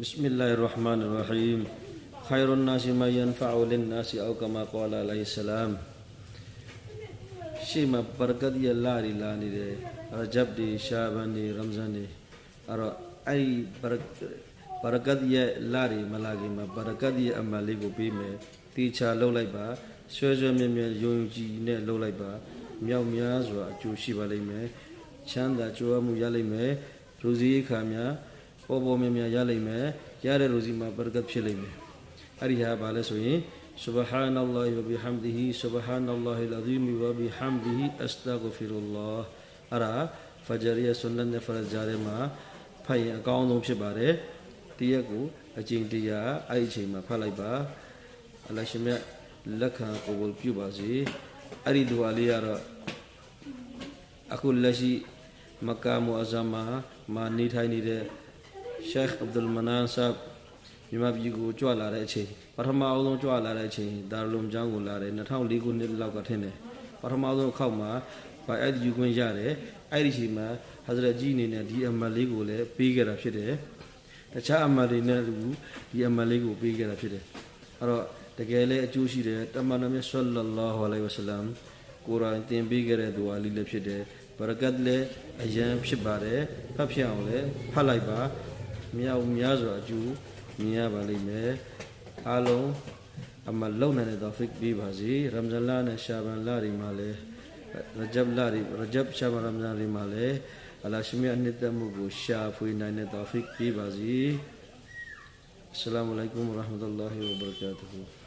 بسم الله الرحمن الرحيم خير الناس ما ينفع للناس أو كما قال عليه السلام شيما بركات يلاري لاني دي رجب دي شعبان دي رمضان دي أرى أي بركات يلاري ملاقي ما بركات يأمالي بيمي تيچا لولاي با سوزو ميمي يونجي نه لولاي با میاو میاز و جو شي با လိမ့်မယ်ချမ်းသာကြွားမှုရလိမ့်မယ်လူစည်းခါများပေါ်ပေါ်မြင်မြင်ရလိမ့်မယ်ရတဲ့လူစီမှာဘရကတ်ဖြစ်လိမ့်မယ်အဲ့ဒီဟာဘာလဲဆိုရင် Subhanallah wa bihamdihi Subhanallah al-azim wa bihamdihi astaghfirullah အဲ့ဒါဖဂျရ်ရဲ့ဆွန်နတ်နဲ့ဖရဂျာထဲမှာဖတ်ရင်အကောင်းဆုံးဖြစ်ပါတယ်တရက်ကိုအကျင့်တရားအဲ့ဒီအချိန်မှာဖတ်လိုက်ပါအလ္လာဟ်ရှင်မြတ်လက်ခံကိုယ်ကိုပြုပါစေအဲ့ဒီဒူအာလေးကတော့အခုလက်ရှိမက္ကာမူအဇ္ဇမာမှာနေထိုင်နေတဲ့ Sheikh Abdul Manan Sahab မြန်မာပြည်ကိုကြွလာတဲ့အချိန်ပထမအဆုံးကြွလာတဲ့အချိန်ဒါလုံကျောင်းကိုလာတယ်2004ခုနှစ်လောက်ကထင်တယ်ပထမဆုံးအခေါက်မှာဘိုင်အဲ့ဒီယူခွင့်ရတယ်အဲ့ဒီအချိန်မှာဟာဇရတ်ကြီးအနေနဲ့ဒီအမတ်လေးကိုလည်းပေးခဲ့တာဖြစ်တယ်တခြားအမတ်တွေနဲ့ဒီအမတ်လေးကိုပေးခဲ့တာဖြစ်တယ်အဲ့တော့တကယ်လည်းအကျိုးရှိတယ်တမန်တော်မြတ်ဆလ္လာလာဟူအလိုင်ဝါဆလမ်ကိုရိုင်းသင်ပေးခဲ့တဲ့ဒူအာလေးလည်းဖြစ်တယ်ဘရကတ်လည်းအယံဖြစ်ပါတယ်ဖတ်ဖြစ်အောင်လည်းဖတ်လိုက်ပါမြောက်များစွာအကျိုးမြင်ရပါလိမ့်မယ်အားလုံးအမလုံနိုင်တဲ့တောဖစ်ပေးပါစေရမ်ဇန်လနဲ့ရှာဘန်လတွေမှာလည်းရဂျပ်လတွေရဂျပ်ရှာဘန်ရမ်ဇန်တွေမှာလည်းအလ္လာဟ်ရှင်မြတ်နှစ်သက်မှုကိုရှာဖွေနိုင်တဲ့တောဖစ်ပေးပါစေအစ္စလာမုအလိုင်ကွမ်ဝရဟ်မတုလ္လာဟီဝဘရကာတူဟူ